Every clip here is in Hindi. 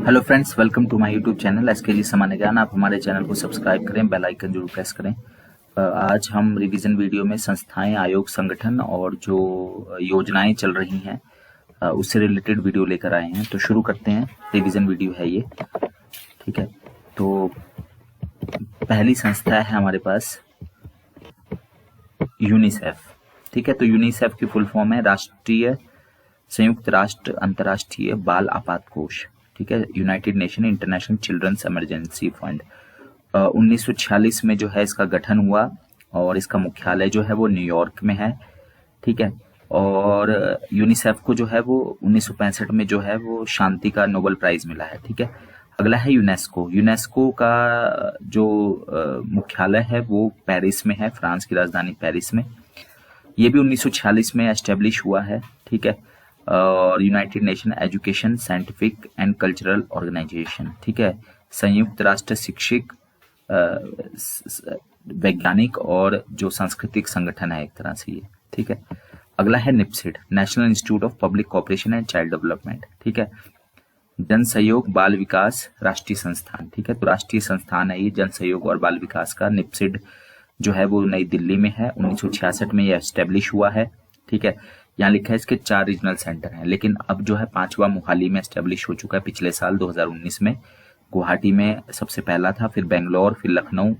Hello friends, welcome to my YouTube channel SK G सामान्य ज्ञान। आप हमारे चैनल को सब्सक्राइब करें, बेल आइकन जरूर प्रेस करें। आज हम रिवीजन वीडियो में संस्थाएं, आयोग, संगठन और जो योजनाएं चल रही हैं उससे रिलेटेड वीडियो लेकर आए हैं। तो शुरू करते हैं। रिवीजन वीडियो है ये, ठीक है। तो पहली संस्था है हमारे पास यूनिसेफ, ठीक है। तो यूनिसेफ की फुल फॉर्म है राष्ट्रीय संयुक्त राष्ट्र अंतर्राष्ट्रीय बाल आपात कोष, ठीक है। United Nation International Children's Emergency Fund. 1946 में जो है इसका गठन हुआ और इसका मुख्यालय जो है वो न्यूयॉर्क में है, ठीक है। और यूनिसेफ को जो है वो 1965 में जो है वो शांति का नोबेल प्राइज मिला है, ठीक है। अगला है यूनेस्को। यूनेस्को का जो मुख्यालय है वो पेरिस में है, फ्रांस की राजधानी पेरिस में। ये भी 1946 में एस्टेब्लिश हुआ है, ठीक है। और United Nation Education, Scientific and Cultural Organisation, ठीक है। संयुक्त राष्ट्र शिक्षक, वैज्ञानिक और जो सांस्कृतिक संगठन है एक तरह से ये, ठीक है। अगला है NIPCCD, national institute of public cooperation and child development, ठीक है। जन सहयोग बाल विकास राष्ट्रीय संस्थान, ठीक है। तो राष्ट्रीय संस्थान है ये जन सहयोग और बाल विकास का। निप्सिड जो है वो नई दिल्ली में है, 1966 में ये एस्टेब्लिश हुआ है, ठीक है। यहाँ लिखा है इसके 4 रीजनल सेंटर हैं, लेकिन अब जो है 5वां मोहाली में एस्टेब्लिश हो चुका है पिछले साल 2019 में। गुवाहाटी में सबसे पहला था, फिर बेंगलोर, फिर लखनऊ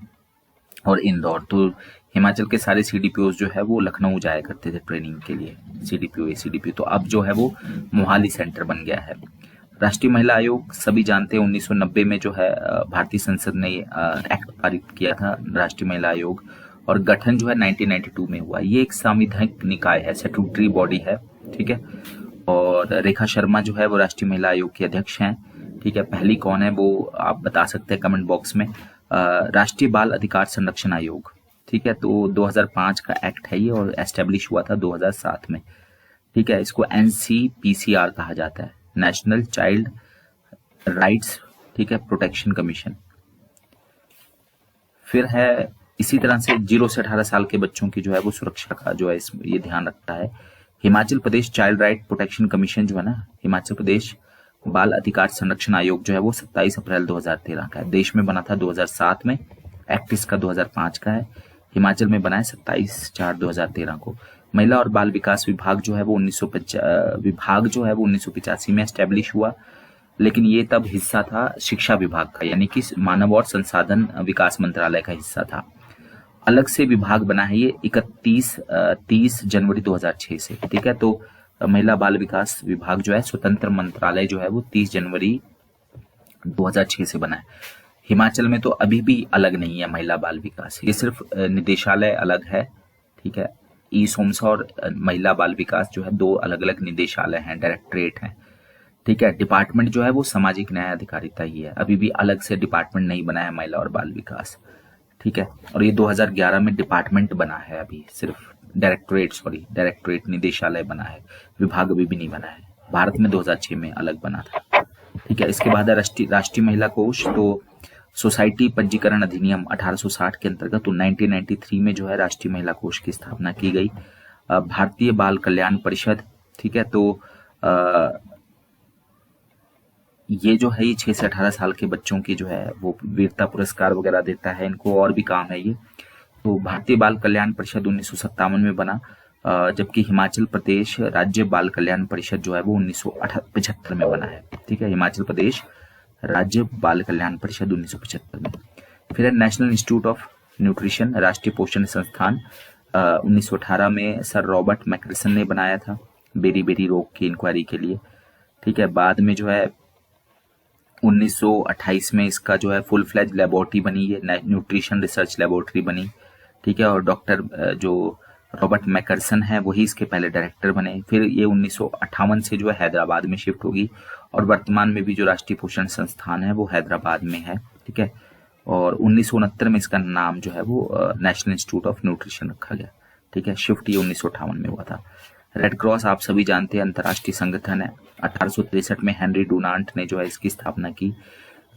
और इंदौर। तो हिमाचल के सारे सीडीपीओ जो है वो लखनऊ जाया करते थे ट्रेनिंग के लिए, सीडीपीओ एसीडीपीओ। तो अब जो है वो मोहाली सेंटर बन गया है। राष्ट्रीय महिला आयोग सभी जानते हैं, 1990 में जो है भारतीय संसद ने एक्ट पारित किया था राष्ट्रीय महिला आयोग, और गठन जो है 1992 में हुआ। ये एक संवैधानिक निकाय है, स्टैट्यूटरी बॉडी है, ठीक है। और रेखा शर्मा जो है वो राष्ट्रीय महिला आयोग की अध्यक्ष हैं, ठीक है। पहली कौन है वो आप बता सकते हैं कमेंट बॉक्स में। राष्ट्रीय बाल अधिकार संरक्षण आयोग, ठीक है। तो 2005 का एक्ट है ये और एस्टेब्लिश हुआ था 2007 में, ठीक है। इसको NCPCR कहा जाता है, नेशनल चाइल्ड राइट्स, ठीक है, प्रोटेक्शन कमीशन। फिर है इसी तरह से 0 से 18 साल के बच्चों की जो है वो सुरक्षा का जो है ये ध्यान रखता है Himachal Pradesh child right protection commission जो है ना। हिमाचल प्रदेश बाल अधिकार संरक्षण आयोग जो है वो 27 अप्रैल 2013 का है। देश में बना था 2007 में, एक्ट इसका 2005 का है। हिमाचल में बना है 27/4/2013 को। महिला और बाल विकास विभाग जो है वो 1985 में एस्टेब्लिश हुआ, लेकिन ये तब हिस्सा था शिक्षा विभाग का, यानी कि मानव और संसाधन विकास मंत्रालय का हिस्सा था। अलग से विभाग बना है ये 30 जनवरी 2006 से, ठीक है। तो महिला बाल विकास विभाग जो है स्वतंत्र मंत्रालय जो है वो 30 जनवरी 2006 से बना है। हिमाचल में तो अभी भी अलग नहीं है महिला बाल विकास, ये सिर्फ निदेशालय अलग है, ठीक है। ई-सोमसा और महिला बाल विकास जो है 2 अलग अलग निदेशालय हैं, डायरेक्टरेट हैं, ठीक है। डिपार्टमेंट जो है वो सामाजिक न्याय अधिकारिता ही है, अभी भी अलग से डिपार्टमेंट नहीं बना है महिला और बाल विकास, ठीक है। और ये 2011 में डिपार्टमेंट बना है, अभी सिर्फ डायरेक्टरेट निदेशालय बना है, विभाग अभी भी नहीं बना है। भारत में 2006 में अलग बना था, ठीक है। इसके बाद राष्ट्रीय महिला कोष। तो सोसाइटी पंजीकरण अधिनियम 1860 के अंतर्गत तो 1993 में जो है राष्ट्रीय महिला कोष की स्थापना की गई। भारतीय बाल कल्याण परिषद, ठीक है। तो ये जो है ये 6 से 18 साल के बच्चों की जो है वो वीरता पुरस्कार वगैरह देता है, इनको और भी काम है ये। तो भारतीय बाल कल्याण परिषद 1957 में बना, जबकि हिमाचल प्रदेश राज्य बाल कल्याण परिषद जो है वो 1975 में बना है, ठीक है। हिमाचल प्रदेश राज्य बाल कल्याण परिषद 1975 में। फिर है नेशनल इंस्टीट्यूट ऑफ न्यूट्रिशन, राष्ट्रीय पोषण संस्थान, 1918 में सर रॉबर्ट मैकरसन ने बनाया था बेरी रोग की इंक्वायरी के लिए, ठीक है। बाद में जो है 1928 में इसका जो है फुल फ्लैज लेबोरेटरी बनी है, न्यूट्रिशन रिसर्च लेबोरेटरी बनी, ठीक है। और डॉक्टर जो रॉबर्ट मैकरसन है वही इसके पहले डायरेक्टर बने। फिर ये 1958 से जो है हैदराबाद में शिफ्ट होगी, और वर्तमान में भी जो राष्ट्रीय पोषण संस्थान है वो हैदराबाद में है, ठीक है। और 1969 में इसका नाम जो है वो नेशनल इंस्टीट्यूट ऑफ न्यूट्रिशन रखा गया, ठीक है। शिफ्ट ये 1958 में हुआ था। रेड क्रॉस आप सभी जानते हैं अंतर्राष्ट्रीय संगठन है, 1863 में हेनरी डुनांट ने जो है इसकी स्थापना की।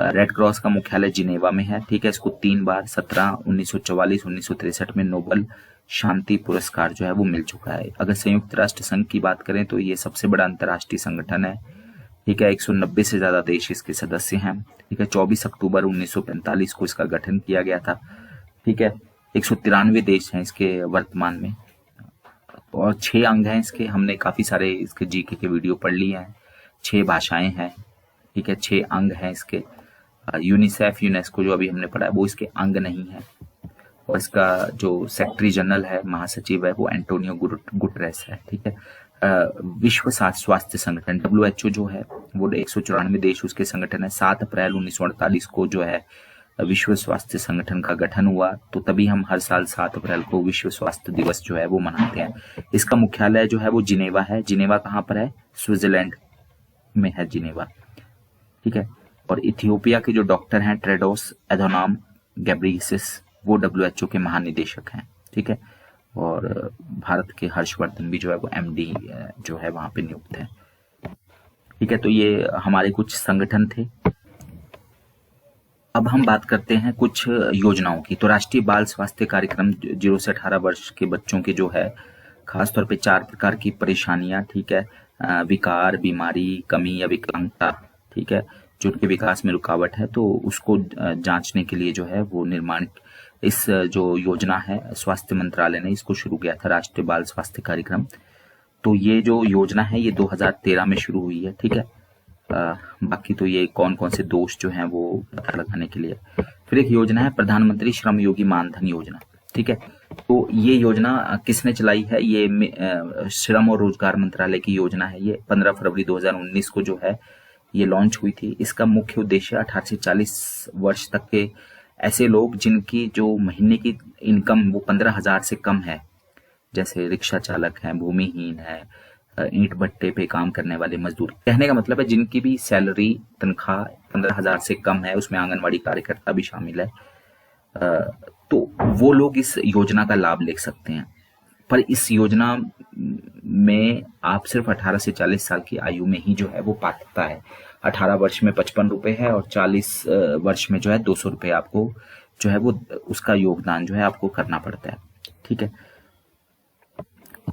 रेड क्रॉस का मुख्यालय जिनेवा में है, ठीक है। इसको 3 बार 17, 1944, 1963 में नोबेल शांति पुरस्कार जो है वो मिल चुका है। अगर संयुक्त राष्ट्र संघ की बात करें तो ये सबसे बड़ा अंतर्राष्ट्रीय संगठन है, ठीक है, 190 से ज्यादा देश इसके सदस्य हैं। ठीक है, 24 अक्टूबर 1945 को इसका गठन किया गया था। ठीक है, 193 देश हैं इसके वर्तमान में, और 6 अंग हैं इसके। हमने काफी सारे इसके जीके के वीडियो पढ़ लिए हैं। 6 भाषाएं हैं। ठीक है, 6 अंग हैं इसके। यूनिसेफ, यूनेस्को जो अभी हमने पढ़ा है वो इसके अंग नहीं है। और इसका जो सेक्रेटरी जनरल है, महासचिव है, वो एंटोनियो गुटरेस है। ठीक है, विश्व स्वास्थ्य संगठन WHO जो है वो 194 देश उसके संगठन है। 7 अप्रैल 1948 को जो है विश्व स्वास्थ्य संगठन का गठन हुआ। तो तभी हम हर साल 7 अप्रैल को विश्व स्वास्थ्य दिवस जो है वो मनाते हैं। इसका मुख्यालय जो है वो जिनेवा है। जिनेवा कहाँ पर है? स्विट्जरलैंड में है जिनेवा। ठीक है, और इथियोपिया के जो डॉक्टर हैं टेड्रोस एधानोम घेब्रेयेसस, वो WHO के महानिदेशक हैं। ठीक है, और भारत के हर्षवर्धन भी जो है वो MD जो है वहां पे नियुक्त है। ठीक है, तो ये हमारे कुछ संगठन थे। अब हम बात करते हैं कुछ योजनाओं की। तो राष्ट्रीय बाल स्वास्थ्य कार्यक्रम 0 से 18 वर्ष के बच्चों के जो है खासतौर पे 4 प्रकार की परेशानियां, ठीक है, विकार, बीमारी, कमी या विकलांगता, ठीक है, जो उनके विकास में रुकावट है, तो उसको जांचने के लिए जो है वो निर्माण, इस जो योजना है स्वास्थ्य मंत्रालय ने इसको शुरू किया था, राष्ट्रीय बाल स्वास्थ्य कार्यक्रम। तो ये जो योजना है ये 2013 में शुरू हुई है। ठीक है, बाकी तो ये कौन कौन से दोष जो हैं वो पता लगाने के लिए। फिर एक योजना है प्रधानमंत्री श्रम योगी मानधन योजना। ठीक है, तो ये योजना किसने चलाई है? ये श्रम और रोजगार मंत्रालय की योजना है। ये 15 फरवरी 2019 को जो है ये लॉन्च हुई थी। इसका मुख्य उद्देश्य 18 से 40 वर्ष तक के ऐसे लोग जिनकी जो महीने की इनकम वो 15,000 से कम है, जैसे रिक्शा चालक हैं, भूमिहीन है, ईंट भट्टे पे काम करने वाले मजदूर। कहने का मतलब है जिनकी भी सैलरी, तनख्वाह 15,000 से कम है, उसमें आंगनवाड़ी कार्यकर्ता भी शामिल है, तो वो लोग इस योजना का लाभ ले सकते हैं। पर इस योजना में आप सिर्फ 18 से 40 साल की आयु में ही जो है वो पात्रता है। 18 वर्ष में 55 रुपए है और 40 वर्ष में जो है 200 रुपए आपको जो है वो उसका योगदान जो है आपको करना पड़ता है। ठीक है,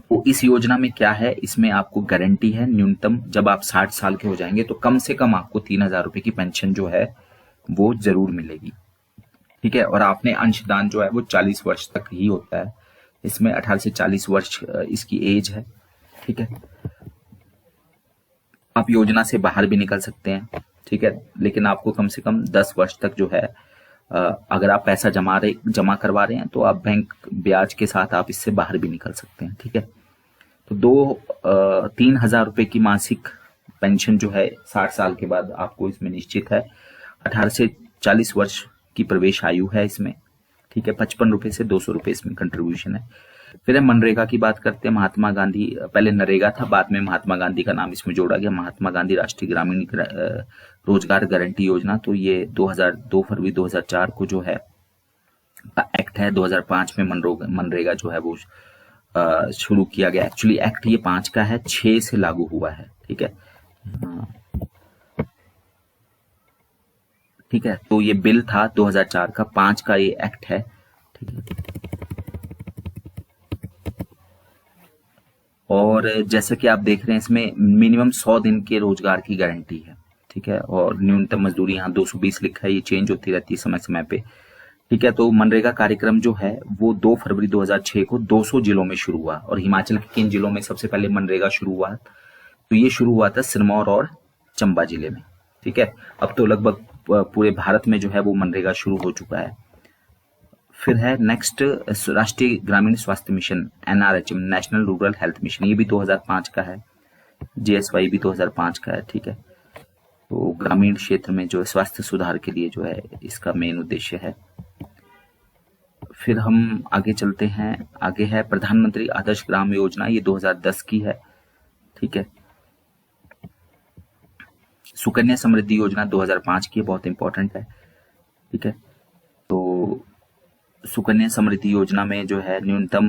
तो इस योजना में क्या है, इसमें आपको गारंटी है न्यूनतम जब आप 60 साल के हो जाएंगे तो कम से कम आपको 3,000 रुपए की पेंशन जो है वो जरूर मिलेगी। ठीक है, और आपने अंशदान जो है वो 40 वर्ष तक ही होता है। इसमें 18 से 40 वर्ष इसकी एज है। ठीक है, आप योजना से बाहर भी निकल सकते हैं। ठीक है, लेकिन आपको कम से कम 10 वर्ष तक जो है अगर आप पैसा जमा करवा रहे हैं तो आप बैंक ब्याज के साथ आप इससे बाहर भी निकल सकते हैं। ठीक है, तो 3,000 रुपए की मासिक पेंशन जो है 60 साल के बाद आपको इसमें निश्चित है। 18 से 40 वर्ष की प्रवेश आयु है इसमें। ठीक है, 55 रुपए से 200 रुपए इसमें कंट्रीब्यूशन है। फिर हम मनरेगा की बात करते हैं। महात्मा गांधी, पहले नरेगा था, बाद में महात्मा गांधी का नाम इसमें जोड़ा गया, महात्मा गांधी राष्ट्रीय ग्रामीण रोजगार गारंटी योजना। तो ये 2 फरवरी 2004 को जो है एक्ट है। 2005 में मनरेगा जो है वो शुरू किया गया। एक्चुअली एक्ट ये 5 का है, 6 से लागू हुआ है। ठीक है, ठीक है, तो ये बिल था 2004 का, 5 का ये एक्ट है। ठीक है, और जैसे कि आप देख रहे हैं इसमें मिनिमम 100 दिन के रोजगार की गारंटी है। ठीक है, और न्यूनतम मजदूरी यहाँ 220 लिखा है, ये चेंज होती रहती है समय समय पे। ठीक है, तो मनरेगा कार्यक्रम जो है वो 2 फरवरी 2006 को 200 जिलों में शुरू हुआ। और हिमाचल के किन जिलों में सबसे पहले मनरेगा शुरू हुआ? तो ये शुरू हुआ था सिरमौर और चंबा जिले में। ठीक है, अब तो लगभग पूरे भारत में जो है वो मनरेगा शुरू हो चुका है। फिर है नेक्स्ट राष्ट्रीय ग्रामीण स्वास्थ्य mission, NRHM, national rural health mission. ये भी 2005 का है। JSY भी 2005 का है। ठीक है, तो ग्रामीण क्षेत्र में जो स्वास्थ्य सुधार के लिए जो है इसका मेन उद्देश्य है। फिर हम आगे चलते हैं। आगे है प्रधानमंत्री आदर्श ग्राम योजना, ये 2010 की है। ठीक है, सुकन्या समृद्धि योजना 2005 की, बहुत इंपॉर्टेंट है। ठीक है, तो सुकन्या समृद्धि योजना में जो है न्यूनतम,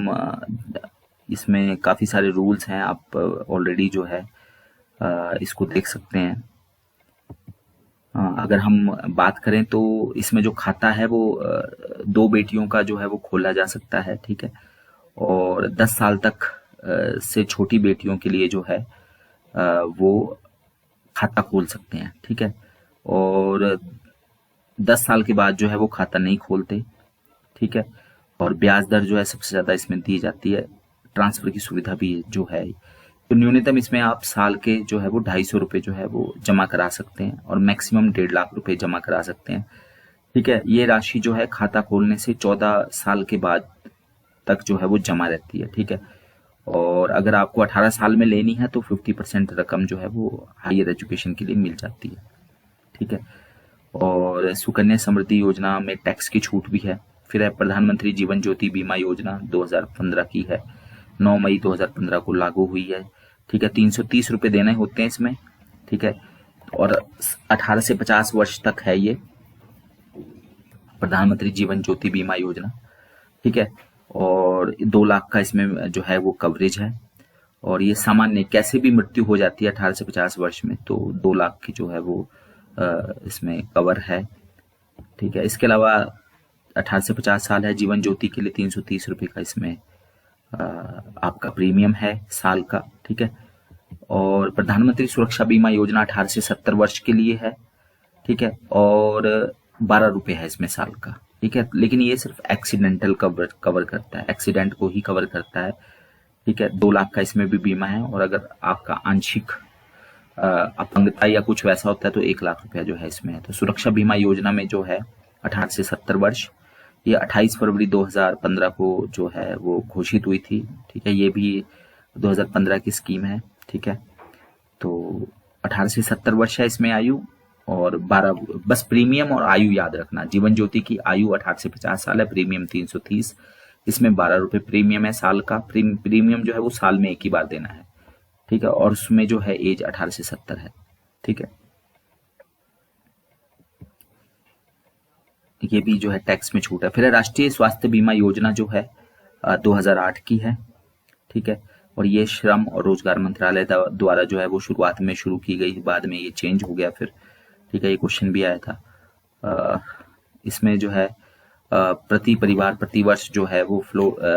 इसमें काफी सारे रूल्स हैं, आप ऑलरेडी जो है इसको देख सकते हैं। अगर हम बात करें तो इसमें जो खाता है वो 2 बेटियों का जो है वो खोला जा सकता है। ठीक है, और 10 साल तक से छोटी बेटियों के लिए जो है वो खाता खोल सकते हैं, ठीक है। और 10 साल के बाद जो है वो खाता नहीं खोलते, ठीक है। और ब्याज दर जो है सबसे ज्यादा इसमें दी जाती है। ट्रांसफर की सुविधा भी जो है, तो न्यूनतम इसमें आप साल के जो है वो 250 रुपए जो है वो जमा करा सकते हैं और मैक्सिमम 1.5 लाख रुपए जमा करा सकते हैं, ठीक है। ये राशि जो है खाता खोलने से 14 साल के बाद तक जो है वो जमा रहती है, ठीक है। और अगर आपको 18 साल में लेनी है तो 50% रकम जो है वो हायर एजुकेशन के लिए मिल जाती है, ठीक है। और सुकन्या समृद्धि योजना में टैक्स की छूट भी है। फिर है प्रधानमंत्री जीवन ज्योति बीमा योजना 2015 की है, 9 मई 2015 को लागू हुई है, ठीक है। 330 रुपए देने होते हैं इसमें, ठीक है। और 18 से 50 वर्ष तक है ये प्रधानमंत्री जीवन ज्योति बीमा योजना, ठीक है। और 2 लाख का इसमें जो है वो कवरेज है। और ये सामान्य कैसे भी मृत्यु हो जाती है 18 से 50 वर्ष में तो 2 लाख की जो है वो इसमें कवर है, ठीक है। इसके अलावा 18 से 50 साल है जीवन ज्योति के लिए 330 रुपए का इसमें आपका प्रीमियम है साल का, ठीक है। और प्रधानमंत्री सुरक्षा बीमा योजना 18 से 70 वर्ष के लिए है, ठीक है। और 12 रुपए है इसमें साल का, ठीक है। लेकिन ये सिर्फ एक्सीडेंटल कवर करता है, एक्सीडेंट को ही कवर करता है, ठीक है। 2 लाख का इसमें भी बीमा है। और अगर आपका आंशिक अपंगता या कुछ वैसा होता है तो 1 लाख रुपया जो है इसमें है। तो सुरक्षा बीमा योजना में जो है 18 से 70 वर्ष, ये 28 फरवरी 2015 को जो है वो घोषित हुई थी, ठीक है। ये भी 2015 की स्कीम है, ठीक है। तो 18 से 70 वर्ष है इसमें आयु। और 12 बस प्रीमियम और आयु याद रखना, जीवन ज्योति की आयु 18 से 50 साल है, प्रीमियम 330, इसमें 12 रुपए प्रीमियम है साल का। प्रीमियम जो है वो साल में एक ही बार देना है, ठीक है। और उसमें जो है एज 18 से 70 है, ठीक है। ये भी जो है टैक्स में छूट है। फिर राष्ट्रीय स्वास्थ्य बीमा योजना जो है 2008 की है, ठीक है। और ये श्रम और रोजगार मंत्रालय द्वारा जो है वो शुरुआत में शुरू की गई, बाद में ये चेंज हो गया फिर, ठीक है। ये क्वेश्चन भी आया था। इसमें जो है प्रति परिवार प्रति वर्ष जो है वो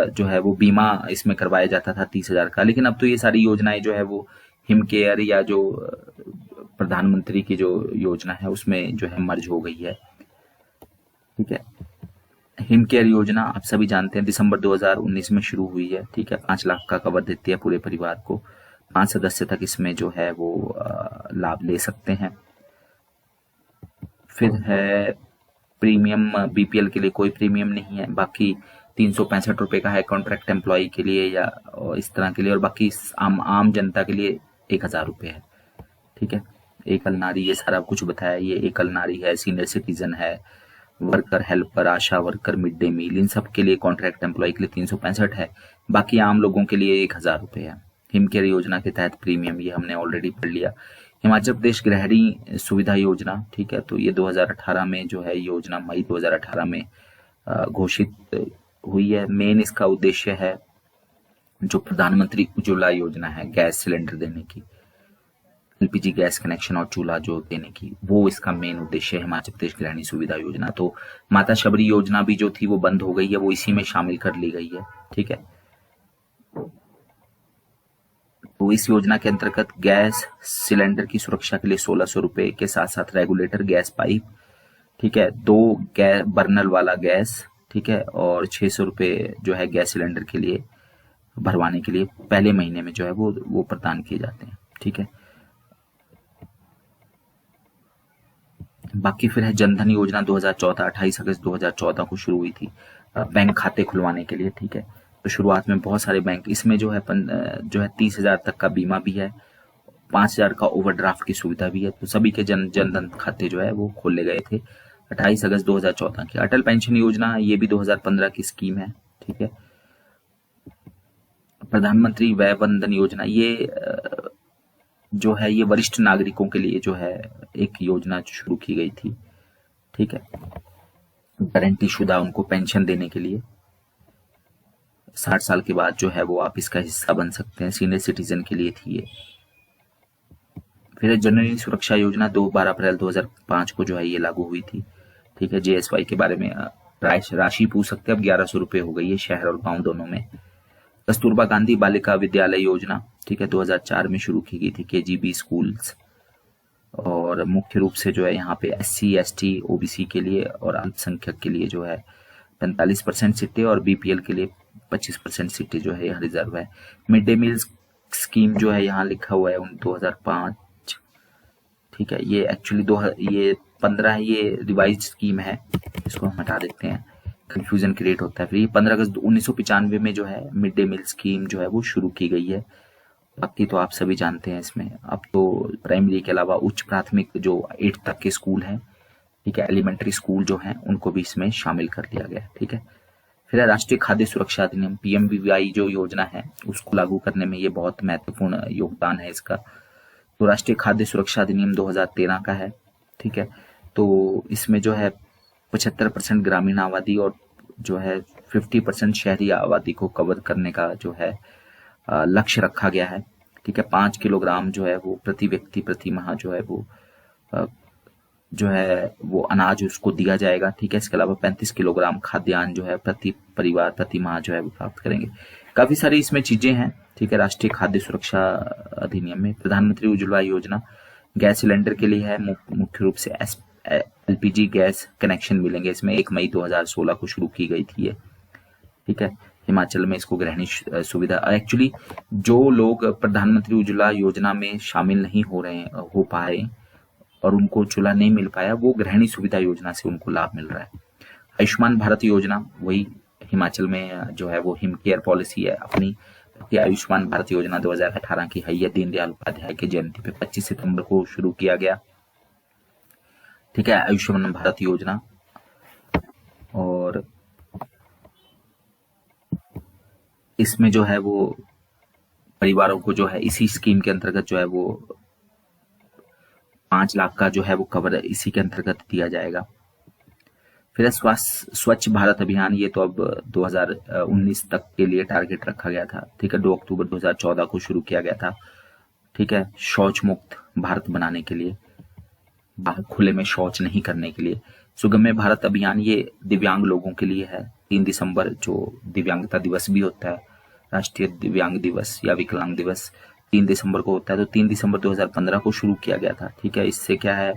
जो है वो बीमा इसमें करवाया जाता था 30,000 का। लेकिन अब तो ये सारी योजनाएं जो है वो हिम केयर या जो प्रधानमंत्री की जो योजना है उसमें जो है मर्ज हो गई है, ठीक है। हिम केयर योजना आप सभी जानते हैं दिसंबर 2019 में शुरू हुई है, ठीक है। 5 लाख का कवर देती है पूरे परिवार को, 5 सदस्य तक इसमें जो है वो लाभ ले सकते हैं। फिर है प्रीमियम, बीपीएल के लिए कोई प्रीमियम नहीं है, बाकी 365 रुपए का है कॉन्ट्रैक्ट एम्प्लॉय के लिए या इस तरह के लिए। और बाकी आम जनता के लिए 1,000 रुपए है, ठीक है। एकल नारी, ये सारा कुछ बताया, ये एकल नारी है, सीनियर सिटीजन है, वर्कर हेल्पर, आशा वर्कर, मिड डे मील, इन सब के लिए कॉन्ट्रैक्ट एम्प्लॉय के लिए 365 है, बाकी आम लोगों के लिए 1,000 रुपए है। हिम केयर योजना के तहत प्रीमियम ये हमने ऑलरेडी पढ़ लिया। हिमाचल प्रदेश गृहिणी सुविधा योजना, ठीक है। तो ये 2018 में जो है योजना मई 2018 में घोषित हुई है। मेन इसका उद्देश्य है जो प्रधानमंत्री उज्ज्वला योजना है गैस सिलेंडर देने की, एलपीजी गैस कनेक्शन और चूल्हा जो देने की, वो इसका मेन उद्देश्य है हिमाचल प्रदेश गृहिणी सुविधा योजना। तो माता शबरी योजना भी जो थी वो बंद हो गई है, वो इसी में शामिल कर ली गई है, ठीक है। तो इस योजना के अंतर्गत गैस सिलेंडर की सुरक्षा के लिए 1,600 रुपए के साथ साथ रेगुलेटर गैस पाइप, ठीक है, 2 गैस बर्नर वाला गैस, ठीक है। और 600 रुपए जो है गैस सिलेंडर के लिए भरवाने के लिए पहले महीने में जो है वो प्रदान किए जाते हैं, ठीक है। बाकी फिर है जनधन योजना 2014, 28 अगस्त 2014 को शुरू हुई थी बैंक खाते खुलवाने के लिए, ठीक है। तो शुरुआत में बहुत सारे बैंक इसमें जो है 30,000 तक का बीमा भी है, 5,000 का ओवरड्राफ्ट की सुविधा भी है। तो सभी के जनधन खाते जो है वो खोले गए थे 28 अगस्त 2014 की। अटल पेंशन योजना ये भी 2015 की स्कीम है, ठीक है। प्रधानमंत्री वय वंदन योजना ये जो है ये वरिष्ठ नागरिकों के लिए जो है एक योजना शुरू की गई थी, ठीक है, गारंटी शुदा उनको पेंशन देने के लिए। 60 साल के बाद जो है वो आप इसका हिस्सा बन सकते हैं, सीनियर सिटीजन के लिए थी ये। फिर जननी सुरक्षा योजना 12 अप्रैल 2005 को जो है ये लागू हुई थी, ठीक है। जेएसवाई के बारे में राशि पूछ सकते हैं, अब 1,100 रुपए हो गई है शहर और गांव दोनों में। कस्तूरबा गांधी बालिका विद्यालय योजना, ठीक है, 2004 में शुरू की गई थी, केजीबी स्कूल्स, और मुख्य रूप से जो है यहाँ पे SC ST OBC के लिए और अल्पसंख्यक के लिए जो है 45% सीटें और BPL के लिए 25% सीटें जो है यहाँ रिजर्व है। मिड डे मील स्कीम जो है यहाँ लिखा हुआ है 2005, ठीक है, ये एक्चुअली ये 15 है, ये रिवाइज स्कीम है, इसको हम हटा देते हैं, कंफ्यूजन क्रिएट होता है। फिर ये 15 अगस्त 1995 में जो है मिड डे मील स्कीम जो है वो शुरू की गई है। बाकी तो आप सभी जानते हैं इसमें। अब तो प्राइमरी के अलावा उच्च प्राथमिक जो 8 तक के स्कूल हैं, ठीक है, एलिमेंट्री स्कूल जो हैं उनको भी इसमें शामिल कर लिया गया है, ठीक है। फिर है राष्ट्रीय खाद्य सुरक्षा अधिनियम PMVY जो योजना है उसको लागू करने में ये बहुत महत्वपूर्ण योगदान है इसका। तो राष्ट्रीय खाद्य सुरक्षा अधिनियम 2013 का है, ठीक है। तो इसमें जो है 75% ग्रामीण आबादी और जो है 50% शहरी आबादी को कवर करने का जो है लक्ष्य रखा गया है, ठीक है। 5 किलोग्राम जो है वो प्रति व्यक्ति प्रति माह जो है वो अनाज उसको दिया जाएगा, ठीक है। इसके अलावा 35 किलोग्राम खाद्यान्न जो है प्रति परिवार प्रति माह जो है वो प्राप्त करेंगे। काफी सारी इसमें चीजें हैं, ठीक है। राष्ट्रीय खाद्य सुरक्षा अधिनियम में प्रधानमंत्री उज्ज्वला योजना गैस सिलेंडर के लिए है, मुख्य रूप से LPG गैस कनेक्शन मिलेंगे इसमें। 1 मई 2016 को शुरू की गई थी ये, ठीक है। हिमाचल में इसको गृहिणी सुविधा, एक्चुअली जो लोग प्रधानमंत्री उज्ज्वला योजना में शामिल नहीं हो पाए और उनको चूल्हा नहीं मिल पाया, वो गृहिणी सुविधा योजना से उनको लाभ मिल रहा है। आयुष्मान भारत योजना वही हिमाचल में जो है वो हिम केयर पॉलिसी है अपनी। आयुष्मान भारत योजना 2018 की है, यह दीनदयाल उपाध्याय की जयंती पे 25 सितंबर को शुरू किया गया, ठीक है, आयुष्मान भारत योजना। और इसमें जो है वो परिवारों को जो है इसी स्कीम के अंतर्गत जो है वो 5 लाख का जो है वो कवर इसी के अंतर्गत दिया जाएगा। फिर स्वच्छ भारत अभियान, ये तो अब 2019 तक के लिए टारगेट रखा गया था, ठीक है। 2 अक्टूबर 2014 को शुरू किया गया था, ठीक है, शौच मुक्त भारत बनाने के लिए, बाहर खुले में शौच नहीं करने के लिए। सुगम्य भारत अभियान ये दिव्यांग लोगों के लिए है। 3 दिसंबर जो दिव्यांगता दिवस भी होता है, राष्ट्रीय दिव्यांग दिवस या विकलांग दिवस 3 दिसंबर को होता है, तो 3 दिसंबर 2015 को शुरू किया गया था, ठीक है। इससे क्या है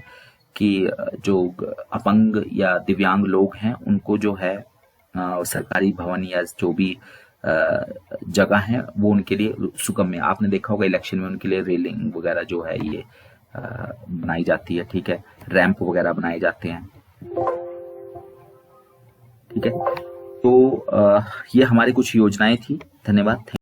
कि जो अपंग या दिव्यांग लोग हैं उनको जो है सरकारी भवन या जो भी जगह है वो उनके लिए सुगम्य, आपने देखा होगा इलेक्शन में उनके लिए रेलिंग वगैरह जो है ये बनाई जाती है, ठीक है, रैंप वगैरह बनाए जाते हैं, ठीक है। तो ये हमारी कुछ योजनाएं थी। धन्यवाद।